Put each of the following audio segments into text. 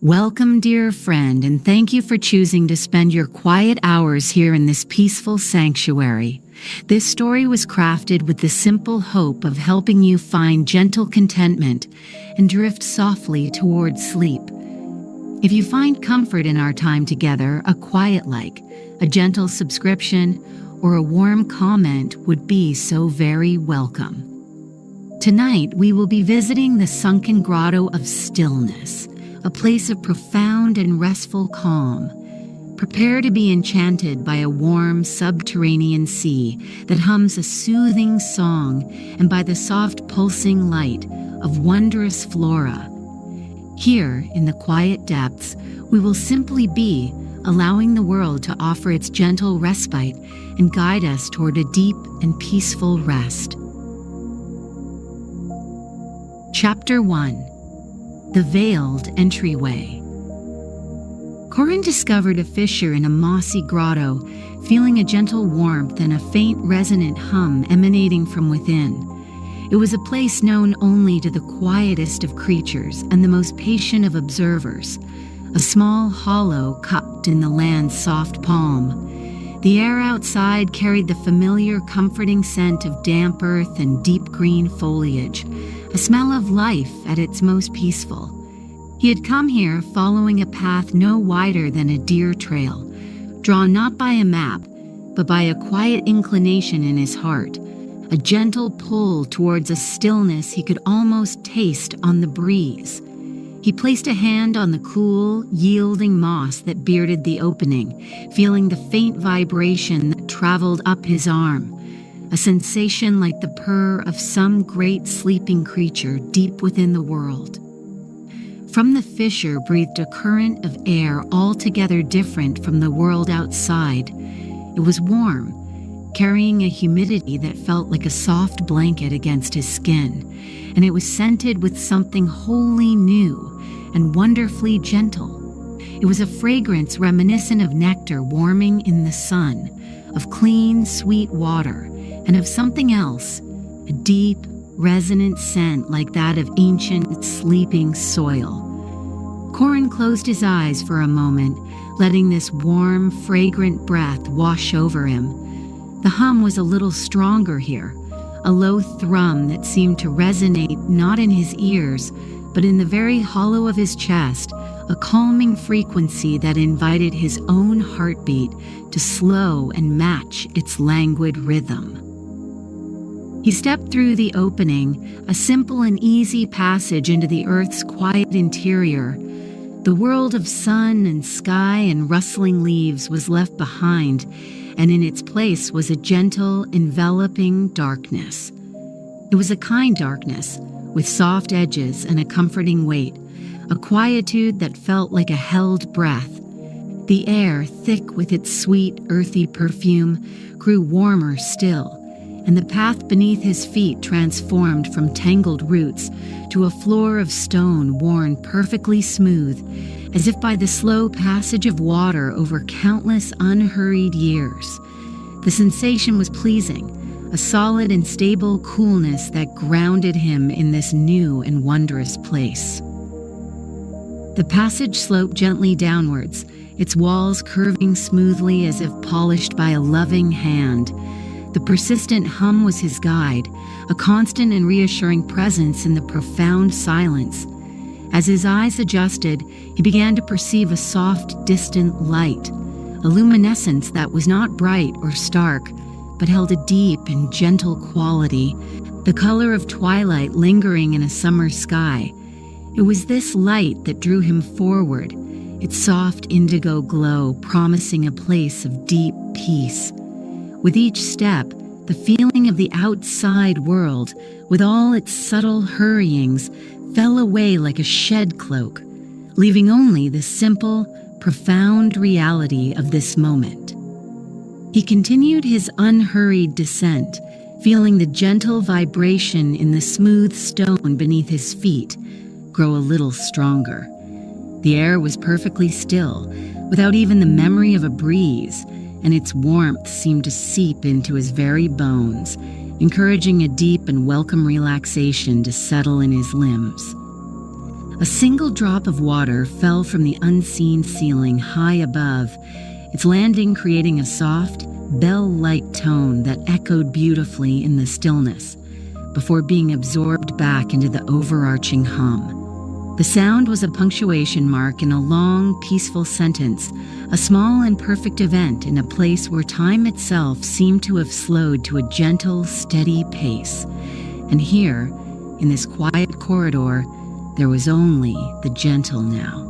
Welcome, dear friend, and thank you for choosing to spend your quiet hours here in this peaceful sanctuary. This story was crafted with the simple hope of helping you find gentle contentment and drift softly towards sleep. If you find comfort in our time together, a quiet like, a gentle subscription, or a warm comment would be so very welcome. Tonight, we will be visiting the Sunken Grotto of Stillness, a place of profound and restful calm. Prepare to be enchanted by a warm subterranean sea that hums a soothing song and by the soft pulsing light of wondrous flora. Here, in the quiet depths, we will simply be, allowing the world to offer its gentle respite and guide us toward a deep and peaceful rest. Chapter 1. The Veiled Entryway. Corin discovered a fissure in a mossy grotto, feeling a gentle warmth and a faint resonant hum emanating from within. It was a place known only to the quietest of creatures and the most patient of observers, a small hollow cupped in the land's soft palm. The air outside carried the familiar, comforting scent of damp earth and deep green foliage, a smell of life at its most peaceful. He had come here following a path no wider than a deer trail, drawn not by a map, but by a quiet inclination in his heart, a gentle pull towards a stillness he could almost taste on the breeze. He placed a hand on the cool, yielding moss that bearded the opening, feeling the faint vibration that traveled up his arm, a sensation like the purr of some great sleeping creature deep within the world. From the fissure breathed a current of air altogether different from the world outside. It was warm, carrying a humidity that felt like a soft blanket against his skin, and it was scented with something wholly new and wonderfully gentle. It was a fragrance reminiscent of nectar warming in the sun, of clean, sweet water, and of something else, a deep, resonant scent like that of ancient, sleeping soil. Corin closed his eyes for a moment, letting this warm, fragrant breath wash over him. The hum was a little stronger here, a low thrum that seemed to resonate not in his ears, but in the very hollow of his chest, a calming frequency that invited his own heartbeat to slow and match its languid rhythm. He stepped through the opening, a simple and easy passage into the earth's quiet interior. The world of sun and sky and rustling leaves was left behind, and in its place was a gentle, enveloping darkness. It was a kind darkness, with soft edges and a comforting weight, a quietude that felt like a held breath. The air, thick with its sweet, earthy perfume, grew warmer still, and the path beneath his feet transformed from tangled roots to a floor of stone worn perfectly smooth, as if by the slow passage of water over countless unhurried years. The sensation was pleasing, a solid and stable coolness that grounded him in this new and wondrous place. The passage sloped gently downwards, its walls curving smoothly as if polished by a loving hand. The persistent hum was his guide, a constant and reassuring presence in the profound silence. As his eyes adjusted, he began to perceive a soft, distant light, a luminescence that was not bright or stark, but held a deep and gentle quality, the color of twilight lingering in a summer sky. It was this light that drew him forward, its soft indigo glow promising a place of deep peace. With each step, the feeling of the outside world, with all its subtle hurryings, fell away like a shed cloak, leaving only the simple, profound reality of this moment. He continued his unhurried descent, feeling the gentle vibration in the smooth stone beneath his feet grow a little stronger. The air was perfectly still, without even the memory of a breeze, and its warmth seemed to seep into his very bones, encouraging a deep and welcome relaxation to settle in his limbs. A single drop of water fell from the unseen ceiling high above, its landing creating a soft, bell-like tone that echoed beautifully in the stillness, before being absorbed back into the overarching hum. The sound was a punctuation mark in a long, peaceful sentence, a small and perfect event in a place where time itself seemed to have slowed to a gentle, steady pace. And here, in this quiet corridor, there was only the gentle now.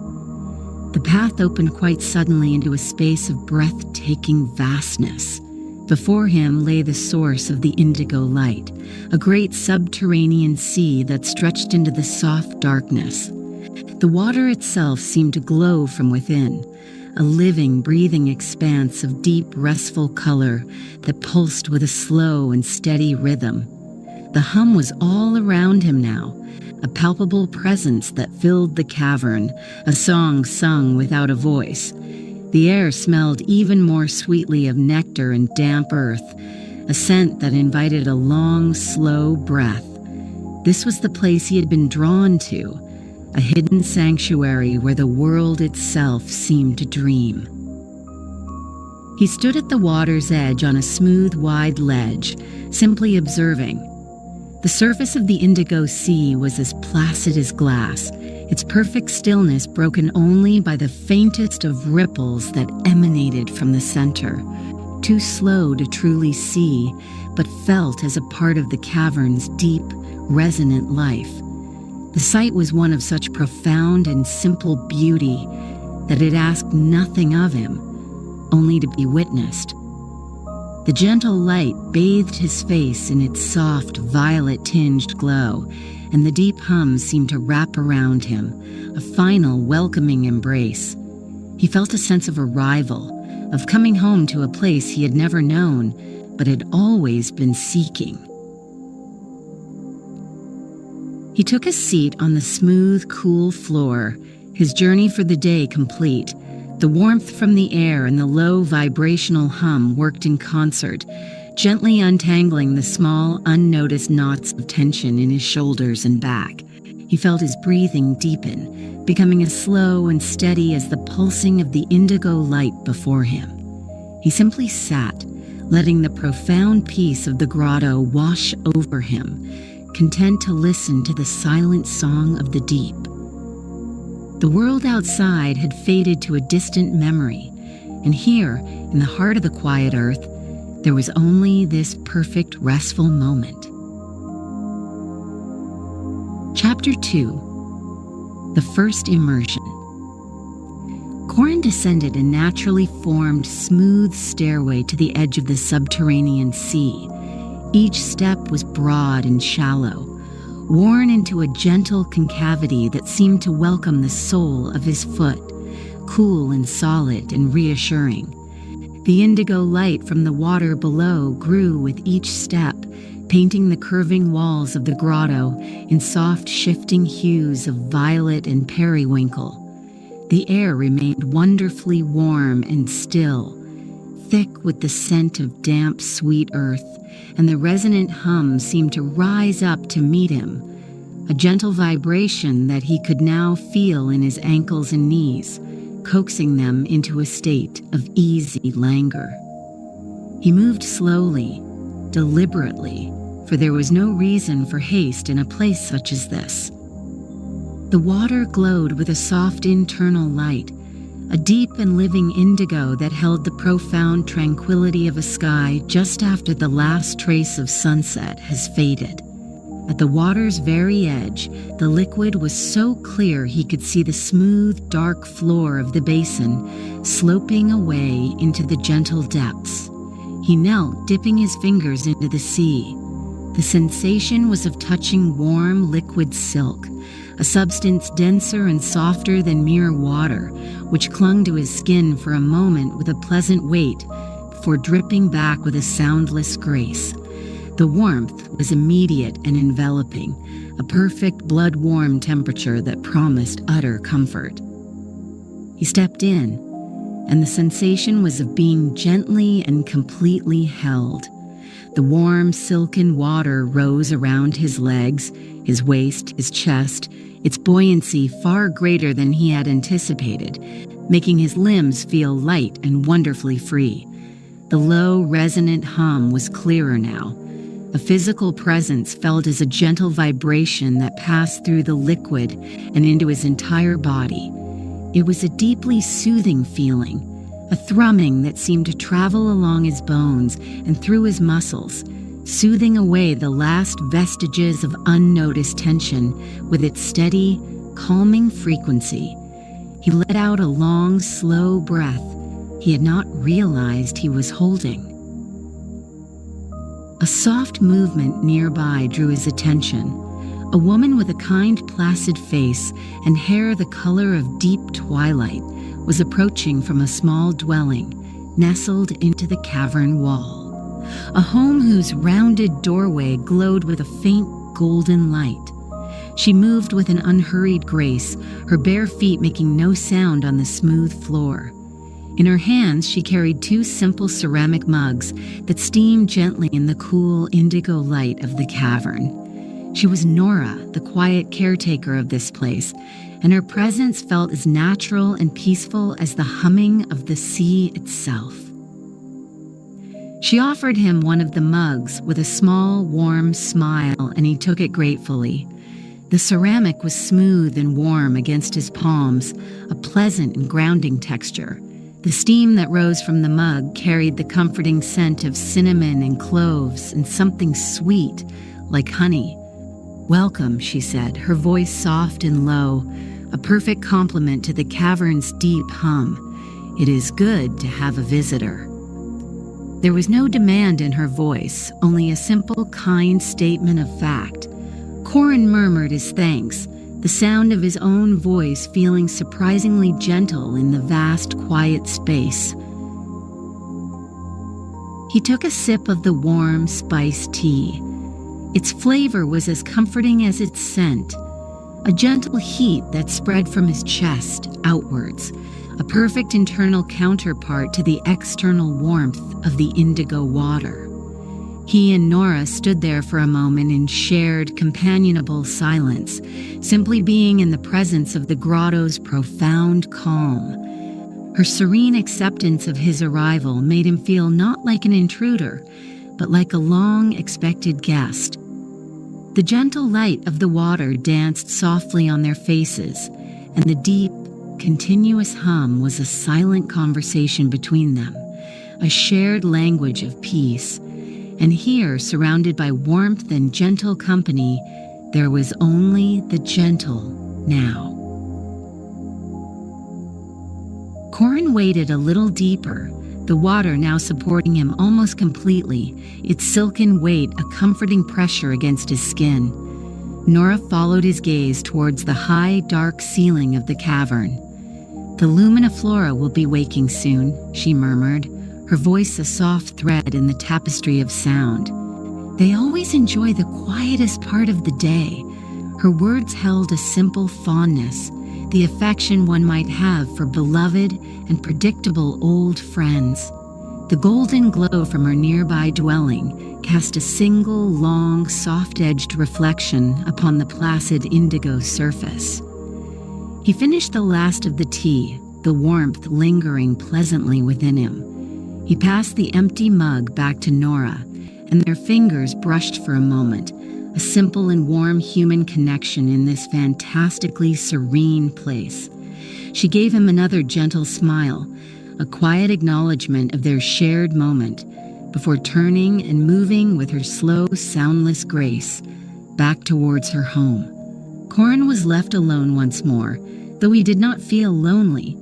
The path opened quite suddenly into a space of breathtaking vastness. Before him lay the source of the indigo light, a great subterranean sea that stretched into the soft darkness. The water itself seemed to glow from within, a living, breathing expanse of deep, restful color that pulsed with a slow and steady rhythm. The hum was all around him now, a palpable presence that filled the cavern, a song sung without a voice. The air smelled even more sweetly of nectar and damp earth, a scent that invited a long, slow breath. This was the place he had been drawn to, a hidden sanctuary where the world itself seemed to dream. He stood at the water's edge on a smooth, wide ledge, simply observing. The surface of the indigo sea was as placid as glass, its perfect stillness broken only by the faintest of ripples that emanated from the center, too slow to truly see, but felt as a part of the cavern's deep, resonant life. The sight was one of such profound and simple beauty that it asked nothing of him, only to be witnessed. The gentle light bathed his face in its soft, violet-tinged glow, and the deep hum seemed to wrap around him, a final, welcoming embrace. He felt a sense of arrival, of coming home to a place he had never known, but had always been seeking. He took a seat on the smooth, cool floor, his journey for the day complete. The warmth from the air and the low vibrational hum worked in concert, gently untangling the small, unnoticed knots of tension in his shoulders and back. He felt his breathing deepen, becoming as slow and steady as the pulsing of the indigo light before him. He simply sat, letting the profound peace of the grotto wash over him, content to listen to the silent song of the deep. The world outside had faded to a distant memory, and here, in the heart of the quiet earth, there was only this perfect, restful moment. Chapter 2. The First Immersion. Corin descended a naturally formed, smooth stairway to the edge of the subterranean sea. Each step was broad and shallow, worn into a gentle concavity that seemed to welcome the sole of his foot, cool and solid and reassuring. The indigo light from the water below grew with each step, painting the curving walls of the grotto in soft, shifting hues of violet and periwinkle. The air remained wonderfully warm and still, thick with the scent of damp, sweet earth, and the resonant hum seemed to rise up to meet him, a gentle vibration that he could now feel in his ankles and knees, coaxing them into a state of easy languor. He moved slowly, deliberately, for there was no reason for haste in a place such as this. The water glowed with a soft internal light, a deep and living indigo that held the profound tranquility of a sky just after the last trace of sunset has faded. At the water's very edge, the liquid was so clear he could see the smooth, dark floor of the basin sloping away into the gentle depths. He knelt, dipping his fingers into the sea. The sensation was of touching warm, liquid silk, a substance denser and softer than mere water, which clung to his skin for a moment with a pleasant weight before dripping back with a soundless grace. The warmth was immediate and enveloping, a perfect blood-warm temperature that promised utter comfort. He stepped in, and the sensation was of being gently and completely held. The warm, silken water rose around his legs, his waist, his chest, its buoyancy far greater than he had anticipated, making his limbs feel light and wonderfully free. The low, resonant hum was clearer now. A physical presence felt as a gentle vibration that passed through the liquid and into his entire body. It was a deeply soothing feeling, a thrumming that seemed to travel along his bones and through his muscles, soothing away the last vestiges of unnoticed tension with its steady, calming frequency. He let out a long, slow breath he had not realized he was holding. A soft movement nearby drew his attention. A woman with a kind, placid face and hair the color of deep twilight was approaching from a small dwelling nestled into the cavern wall. A home whose rounded doorway glowed with a faint golden light. She moved with an unhurried grace, her bare feet making no sound on the smooth floor. In her hands, she carried 2 simple ceramic mugs that steamed gently in the cool indigo light of the cavern. She was Nora, the quiet caretaker of this place, and her presence felt as natural and peaceful as the humming of the sea itself. She offered him one of the mugs with a small, warm smile, and he took it gratefully. The ceramic was smooth and warm against his palms, a pleasant and grounding texture. The steam that rose from the mug carried the comforting scent of cinnamon and cloves and something sweet, like honey. "Welcome," she said, her voice soft and low, a perfect complement to the cavern's deep hum. "It is good to have a visitor." There was no demand in her voice, only a simple, kind statement of fact. Corin murmured his thanks, the sound of his own voice feeling surprisingly gentle in the vast, quiet space. He took a sip of the warm, spiced tea. Its flavor was as comforting as its scent, a gentle heat that spread from his chest outwards, a perfect internal counterpart to the external warmth of the indigo water. He and Nora stood there for a moment in shared, companionable silence, simply being in the presence of the grotto's profound calm. Her serene acceptance of his arrival made him feel not like an intruder, but like a long-expected guest. The gentle light of the water danced softly on their faces, and the deep, continuous hum was a silent conversation between them, a shared language of peace. And here, surrounded by warmth and gentle company, there was only the gentle now. Corin waded a little deeper, the water now supporting him almost completely, its silken weight a comforting pressure against his skin. Nora followed his gaze towards the high, dark ceiling of the cavern. "The Luminiflora will be waking soon," she murmured, her voice a soft thread in the tapestry of sound. "They always enjoy the quietest part of the day." Her words held a simple fondness, the affection one might have for beloved and predictable old friends. The golden glow from her nearby dwelling cast a single, long, soft-edged reflection upon the placid indigo surface. He finished the last of the tea, the warmth lingering pleasantly within him. He passed the empty mug back to Nora, and their fingers brushed for a moment, a simple and warm human connection in this fantastically serene place. She gave him another gentle smile, a quiet acknowledgement of their shared moment, before turning and moving with her slow, soundless grace back towards her home. Corin was left alone once more, though he did not feel lonely.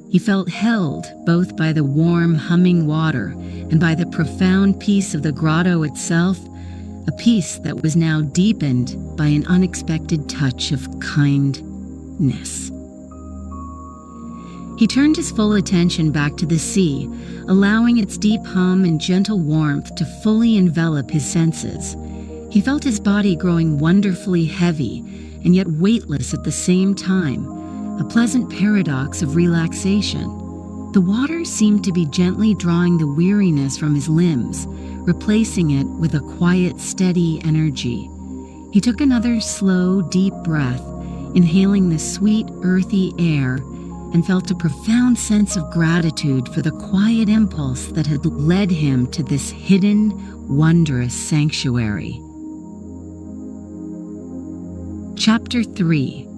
He felt held both by the warm, humming water and by the profound peace of the grotto itself, a peace that was now deepened by an unexpected touch of kindness. He turned his full attention back to the sea, allowing its deep hum and gentle warmth to fully envelop his senses. He felt his body growing wonderfully heavy and yet weightless at the same time, a pleasant paradox of relaxation. The water seemed to be gently drawing the weariness from his limbs, replacing it with a quiet, steady energy. He took another slow, deep breath, inhaling the sweet, earthy air, and felt a profound sense of gratitude for the quiet impulse that had led him to this hidden, wondrous sanctuary. Chapter 3.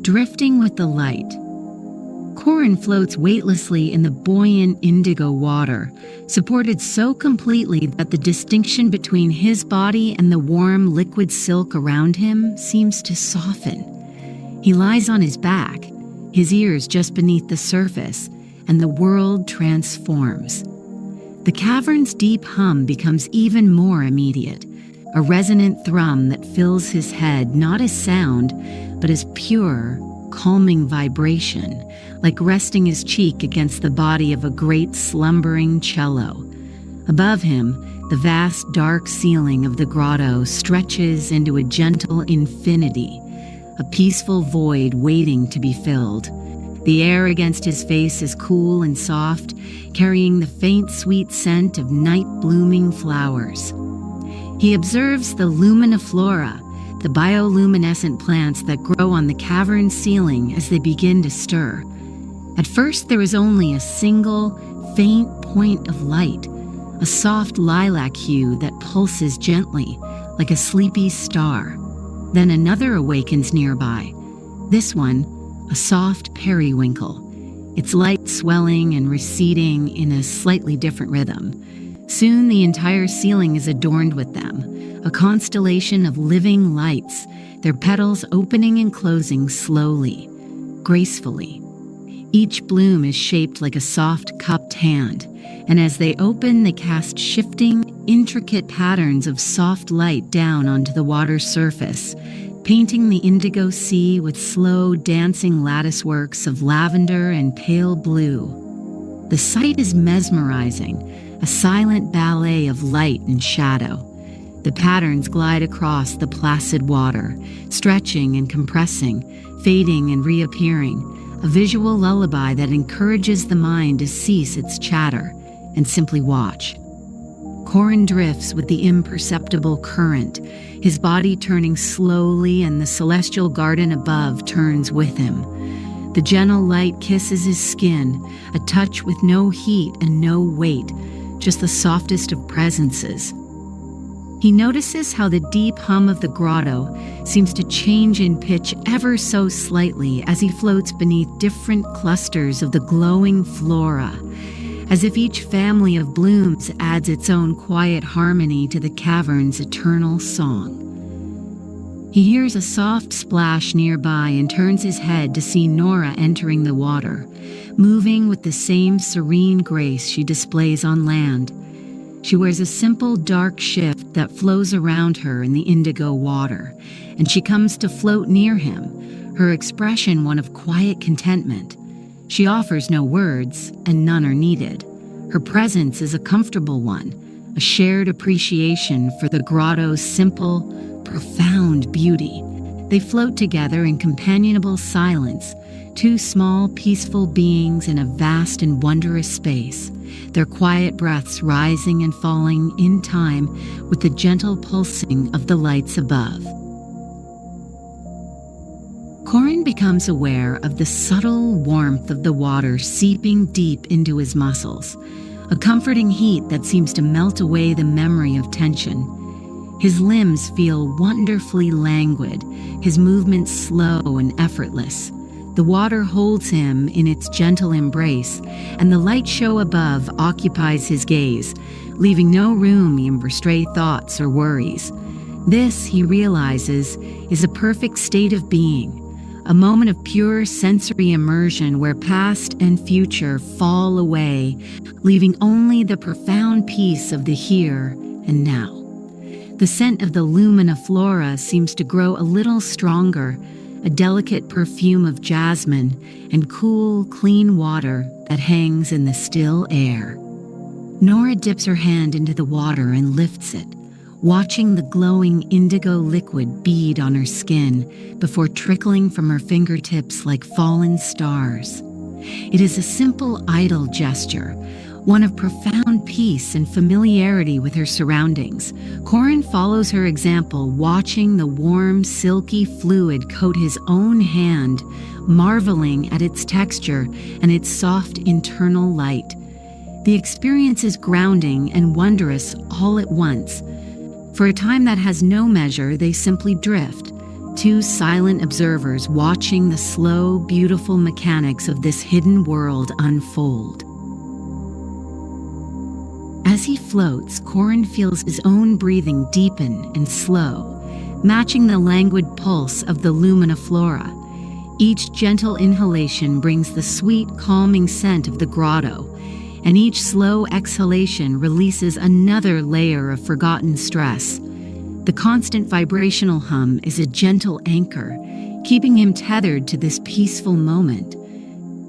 Drifting with the Light. Corin floats weightlessly in the buoyant indigo water, supported so completely that the distinction between his body and the warm liquid silk around him seems to soften. He lies on his back, his ears just beneath the surface, and the world transforms. The cavern's deep hum becomes even more immediate, a resonant thrum that fills his head not as sound, but as pure, calming vibration, like resting his cheek against the body of a great slumbering cello. Above him, the vast dark ceiling of the grotto stretches into a gentle infinity, a peaceful void waiting to be filled. The air against his face is cool and soft, carrying the faint sweet scent of night-blooming flowers. He observes the luminiflora, the bioluminescent plants that grow on the cavern ceiling as they begin to stir. At first there is only a single, faint point of light, a soft lilac hue that pulses gently, like a sleepy star. Then another awakens nearby, this one a soft periwinkle, its light swelling and receding in a slightly different rhythm. Soon the entire ceiling is adorned with them, a constellation of living lights, their petals opening and closing slowly, gracefully. Each bloom is shaped like a soft cupped hand, and as they open, they cast shifting, intricate patterns of soft light down onto the water's surface, painting the indigo sea with slow, dancing latticeworks of lavender and pale blue. The sight is mesmerizing, a silent ballet of light and shadow. The patterns glide across the placid water, stretching and compressing, fading and reappearing, a visual lullaby that encourages the mind to cease its chatter and simply watch. Corin drifts with the imperceptible current, his body turning slowly and the celestial garden above turns with him. The gentle light kisses his skin, a touch with no heat and no weight, just the softest of presences. He notices how the deep hum of the grotto seems to change in pitch ever so slightly as he floats beneath different clusters of the glowing flora, as if each family of blooms adds its own quiet harmony to the cavern's eternal song. He hears a soft splash nearby and turns his head to see Nora entering the water, moving with the same serene grace she displays on land. She wears a simple dark shift that flows around her in the indigo water, and she comes to float near him, her expression one of quiet contentment. She offers no words, and none are needed. Her presence is a comfortable one, a shared appreciation for the grotto's simple, profound beauty. They float together in companionable silence, two small, peaceful beings in a vast and wondrous space, their quiet breaths rising and falling in time with the gentle pulsing of the lights above. Corin becomes aware of the subtle warmth of the water seeping deep into his muscles, a comforting heat that seems to melt away the memory of tension. His limbs feel wonderfully languid, his movements slow and effortless. The water holds him in its gentle embrace, and the light show above occupies his gaze, leaving no room for stray thoughts or worries. This, he realizes, is a perfect state of being, a moment of pure sensory immersion where past and future fall away, leaving only the profound peace of the here and now. The scent of the luminiflora seems to grow a little stronger, a delicate perfume of jasmine and cool, clean water that hangs in the still air. Nora dips her hand into the water and lifts it, watching the glowing indigo liquid bead on her skin before trickling from her fingertips like fallen stars. It is a simple, idle gesture, one of profound peace and familiarity with her surroundings. Corin follows her example, watching the warm, silky fluid coat his own hand, marveling at its texture and its soft internal light. The experience is grounding and wondrous all at once. For a time that has no measure, they simply drift, two silent observers watching the slow, beautiful mechanics of this hidden world unfold. As he floats, Corin feels his own breathing deepen and slow, matching the languid pulse of the luminiflora. Each gentle inhalation brings the sweet, calming scent of the grotto, and each slow exhalation releases another layer of forgotten stress. The constant vibrational hum is a gentle anchor, keeping him tethered to this peaceful moment.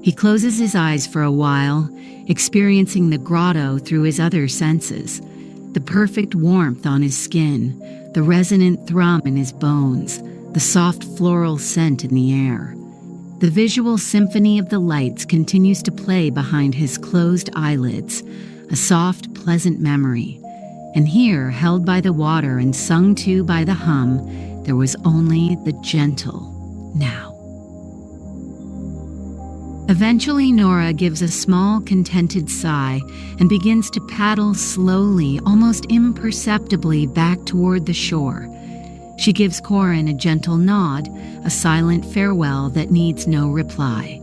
He closes his eyes for a while, experiencing the grotto through his other senses, the perfect warmth on his skin, the resonant thrum in his bones, the soft floral scent in the air. The visual symphony of the lights continues to play behind his closed eyelids, a soft, pleasant memory. And here, held by the water and sung to by the hum, there was only the gentle now. Eventually, Nora gives a small, contented sigh and begins to paddle slowly, almost imperceptibly, back toward the shore. She gives Corin a gentle nod, a silent farewell that needs no reply.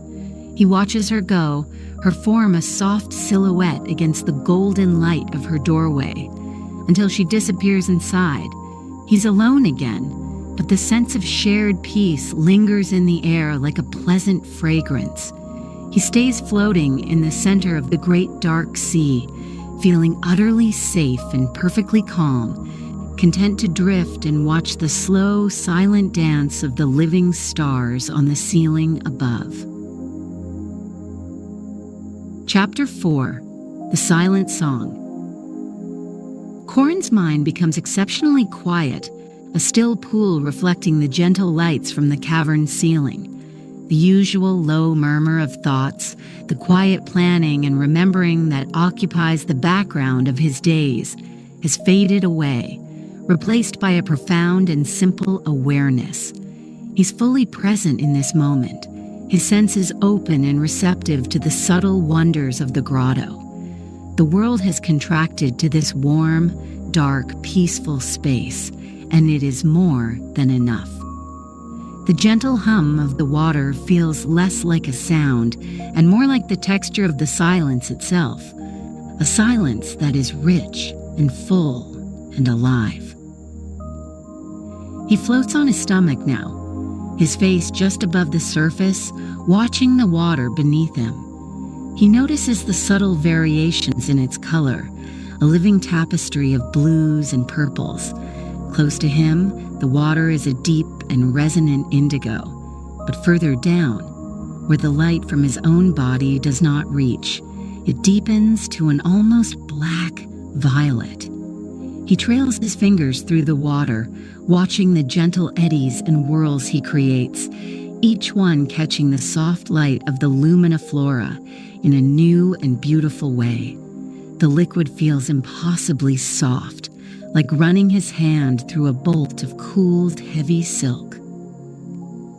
He watches her go, her form a soft silhouette against the golden light of her doorway, until she disappears inside. He's alone again, but the sense of shared peace lingers in the air like a pleasant fragrance. He stays floating in the center of the great dark sea, feeling utterly safe and perfectly calm, content to drift and watch the slow, silent dance of the living stars on the ceiling above. Chapter 4. The Silent Song. Corin's mind becomes exceptionally quiet, a still pool reflecting the gentle lights from the cavern ceiling. The usual low murmur of thoughts, the quiet planning and remembering that occupies the background of his days, has faded away, replaced by a profound and simple awareness. He's fully present in this moment, his senses open and receptive to the subtle wonders of the grotto. The world has contracted to this warm, dark, peaceful space, and it is more than enough. The gentle hum of the water feels less like a sound and more like the texture of the silence itself, a silence that is rich and full and alive. He floats on his stomach now, his face just above the surface, watching the water beneath him. He notices the subtle variations in its color, a living tapestry of blues and purples. Close to him, the water is a deep and resonant indigo, but further down, where the light from his own body does not reach, it deepens to an almost black violet. He trails his fingers through the water, watching the gentle eddies and whirls he creates, each one catching the soft light of the luminiflora in a new and beautiful way. The liquid feels impossibly soft, like running his hand through a bolt of cooled, heavy silk.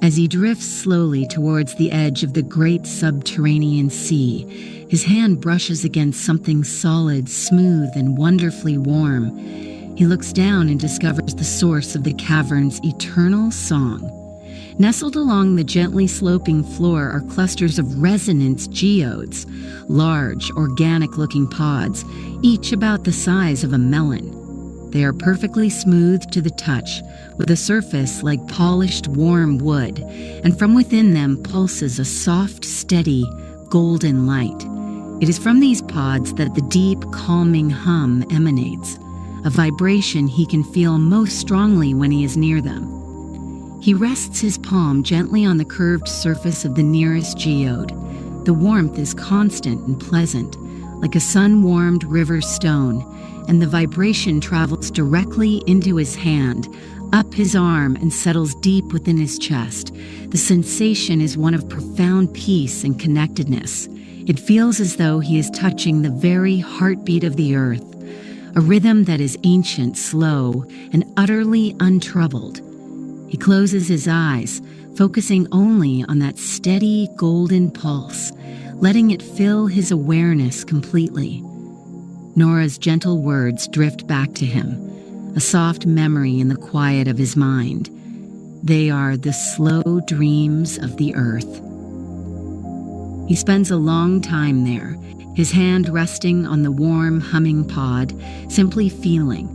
As he drifts slowly towards the edge of the great subterranean sea, his hand brushes against something solid, smooth, and wonderfully warm. He looks down and discovers the source of the cavern's eternal song. Nestled along the gently sloping floor are clusters of resonant geodes, large, organic-looking pods, each about the size of a melon. They are perfectly smooth to the touch, with a surface like polished, warm wood, and from within them pulses a soft, steady, golden light. It is from these pods that the deep, calming hum emanates, a vibration he can feel most strongly when he is near them. He rests his palm gently on the curved surface of the nearest geode. The warmth is constant and pleasant, like a sun-warmed river stone, and the vibration travels directly into his hand, up his arm, and settles deep within his chest. The sensation is one of profound peace and connectedness. It feels as though he is touching the very heartbeat of the earth, a rhythm that is ancient, slow, and utterly untroubled. He closes his eyes, focusing only on that steady golden pulse, letting it fill his awareness completely. Nora's gentle words drift back to him, a soft memory in the quiet of his mind. They are the slow dreams of the earth. He spends a long time there, his hand resting on the warm, humming pod, simply feeling.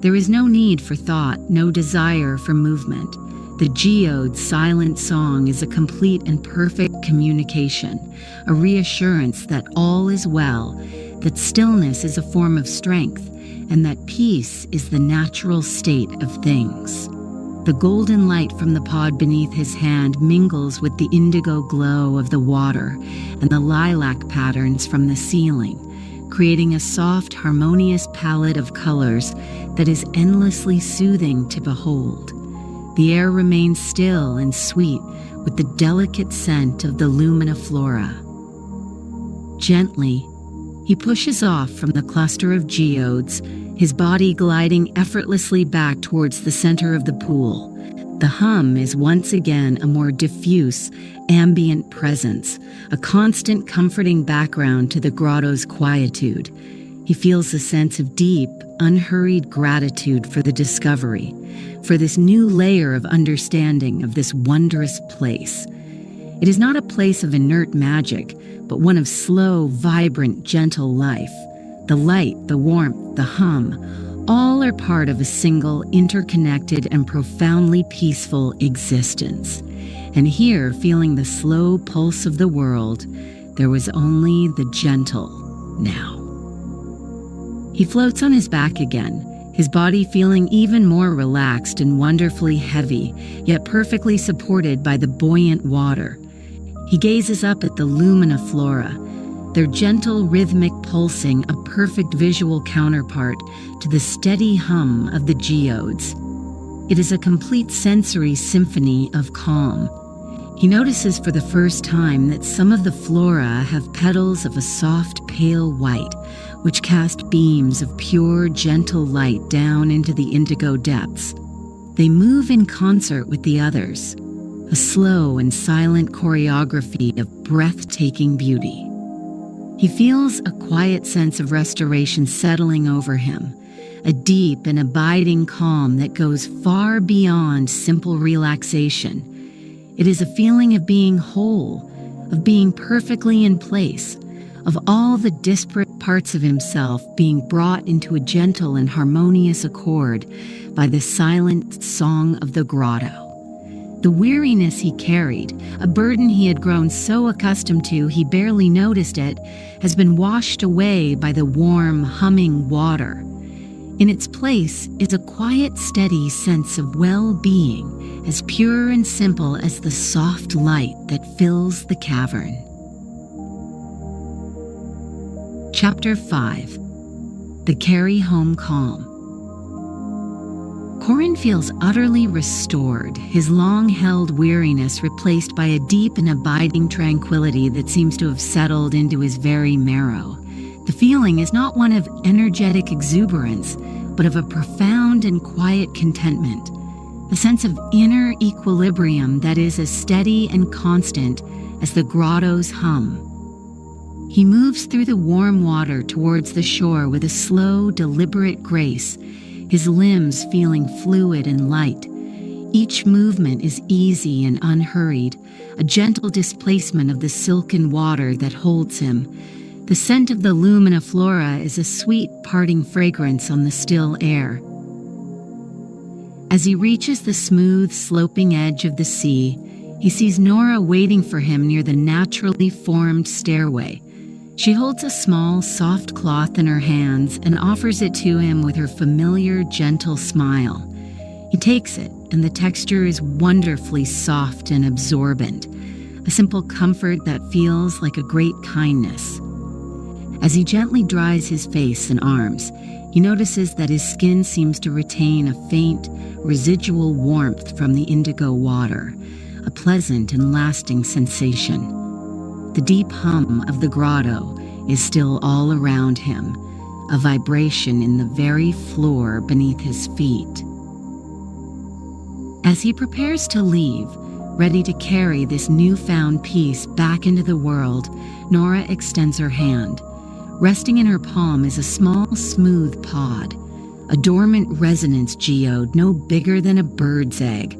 There is no need for thought, no desire for movement. The geode's silent song is a complete and perfect communication, a reassurance that all is well, that stillness is a form of strength, and that peace is the natural state of things. The golden light from the pod beneath his hand mingles with the indigo glow of the water and the lilac patterns from the ceiling, creating a soft, harmonious palette of colors that is endlessly soothing to behold. The air remains still and sweet with the delicate scent of the luminiflora. Gently, he pushes off from the cluster of geodes, his body gliding effortlessly back towards the center of the pool. The hum is once again a more diffuse, ambient presence, a constant comforting background to the grotto's quietude. He feels a sense of deep, unhurried gratitude for the discovery, for this new layer of understanding of this wondrous place. It is not a place of inert magic, but one of slow, vibrant, gentle life. The light, the warmth, the hum, all are part of a single, interconnected, and profoundly peaceful existence. And here, feeling the slow pulse of the world, there was only the gentle now. He floats on his back again, his body feeling even more relaxed and wonderfully heavy, yet perfectly supported by the buoyant water. He gazes up at the luminiflora, their gentle rhythmic pulsing a perfect visual counterpart to the steady hum of the geodes. It is a complete sensory symphony of calm. He notices for the first time that some of the flora have petals of a soft pale white, which cast beams of pure, gentle light down into the indigo depths. They move in concert with the others, a slow and silent choreography of breathtaking beauty. He feels a quiet sense of restoration settling over him, a deep and abiding calm that goes far beyond simple relaxation. It is a feeling of being whole, of being perfectly in place, of all the disparate parts of himself being brought into a gentle and harmonious accord by the silent song of the grotto. The weariness he carried, a burden he had grown so accustomed to he barely noticed it, has been washed away by the warm, humming water. In its place is a quiet, steady sense of well-being, as pure and simple as the soft light that fills the cavern. Chapter 5. The Carry Home Calm. Corin feels utterly restored, his long-held weariness replaced by a deep and abiding tranquility that seems to have settled into his very marrow. The feeling is not one of energetic exuberance, but of a profound and quiet contentment, a sense of inner equilibrium that is as steady and constant as the grotto's hum. He moves through the warm water towards the shore with a slow, deliberate grace, his limbs feeling fluid and light. Each movement is easy and unhurried, a gentle displacement of the silken water that holds him. The scent of the luminiflora is a sweet parting fragrance on the still air. As he reaches the smooth, sloping edge of the sea, he sees Nora waiting for him near the naturally formed stairway. She holds a small, soft cloth in her hands and offers it to him with her familiar, gentle smile. He takes it, and the texture is wonderfully soft and absorbent, a simple comfort that feels like a great kindness. As he gently dries his face and arms, he notices that his skin seems to retain a faint, residual warmth from the indigo water, a pleasant and lasting sensation. The deep hum of the grotto is still all around him, a vibration in the very floor beneath his feet. As he prepares to leave, ready to carry this newfound peace back into the world, Nora extends her hand. Resting in her palm is a small, smooth pod, a dormant resonance geode no bigger than a bird's egg.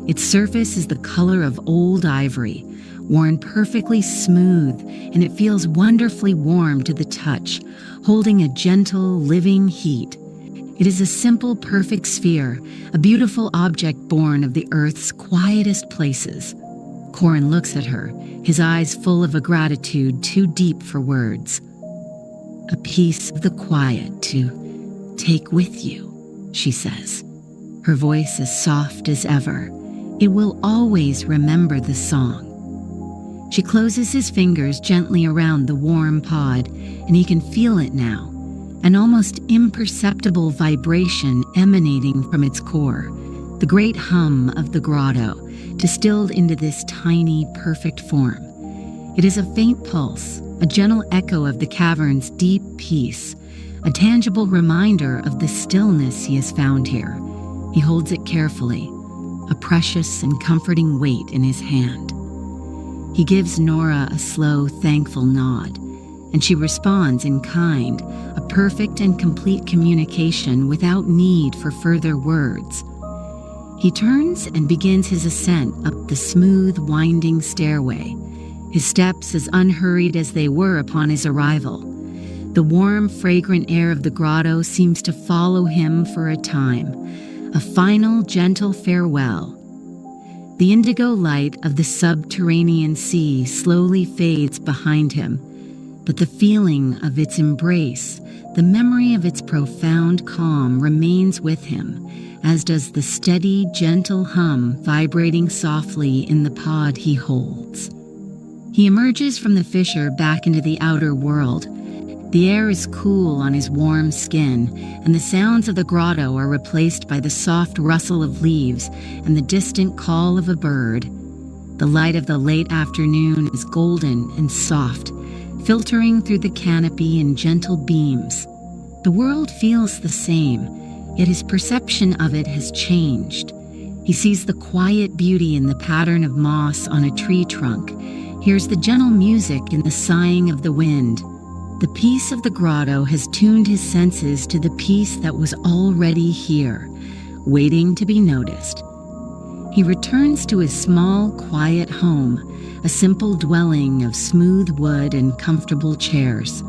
Its surface is the color of old ivory, worn perfectly smooth, and it feels wonderfully warm to the touch, holding a gentle, living heat. It is a simple, perfect sphere, a beautiful object born of the Earth's quietest places. Corin looks at her, his eyes full of a gratitude too deep for words. A piece of the quiet to take with you, she says, her voice as soft as ever. It will always remember the song. She closes his fingers gently around the warm pod, and he can feel it now, an almost imperceptible vibration emanating from its core, the great hum of the grotto, distilled into this tiny, perfect form. It is a faint pulse, a gentle echo of the cavern's deep peace, a tangible reminder of the stillness he has found here. He holds it carefully, a precious and comforting weight in his hand. He gives Nora a slow, thankful nod, and she responds in kind, a perfect and complete communication without need for further words. He turns and begins his ascent up the smooth, winding stairway, his steps as unhurried as they were upon his arrival. The warm, fragrant air of the grotto seems to follow him for a time, a final, gentle farewell. The indigo light of the subterranean sea slowly fades behind him, but the feeling of its embrace, the memory of its profound calm remains with him, as does the steady, gentle hum vibrating softly in the pod he holds. He emerges from the fissure back into the outer world. The air is cool on his warm skin, and the sounds of the grotto are replaced by the soft rustle of leaves and the distant call of a bird. The light of the late afternoon is golden and soft, filtering through the canopy in gentle beams. The world feels the same, yet his perception of it has changed. He sees the quiet beauty in the pattern of moss on a tree trunk, hears the gentle music in the sighing of the wind. The peace of the grotto has tuned his senses to the peace that was already here, waiting to be noticed. He returns to his small, quiet home, a simple dwelling of smooth wood and comfortable chairs.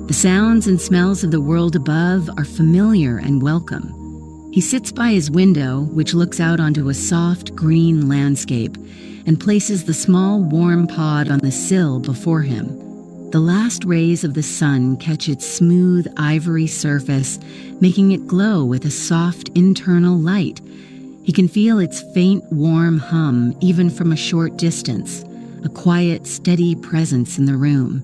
The sounds and smells of the world above are familiar and welcome. He sits by his window, which looks out onto a soft, green landscape, and places the small, warm pod on the sill before him. The last rays of the sun catch its smooth ivory surface, making it glow with a soft internal light. He can feel its faint, warm hum even from a short distance, a quiet, steady presence in the room.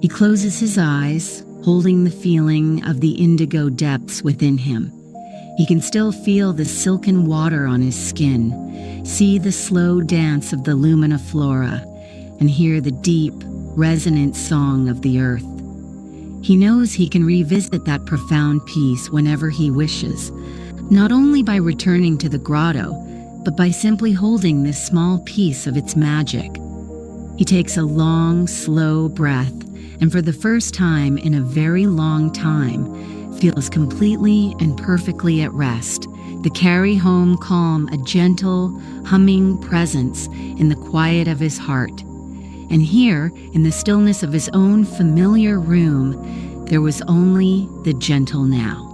He closes his eyes, holding the feeling of the indigo depths within him. He can still feel the silken water on his skin, see the slow dance of the lumina flora, and hear the deep, resonant song of the earth. He knows he can revisit that profound peace whenever he wishes, not only by returning to the grotto, but by simply holding this small piece of its magic. He takes a long, slow breath, and for the first time in a very long time, feels completely and perfectly at rest, to carry home calm a gentle, humming presence in the quiet of his heart. And here, in the stillness of his own familiar room, there was only the gentle now.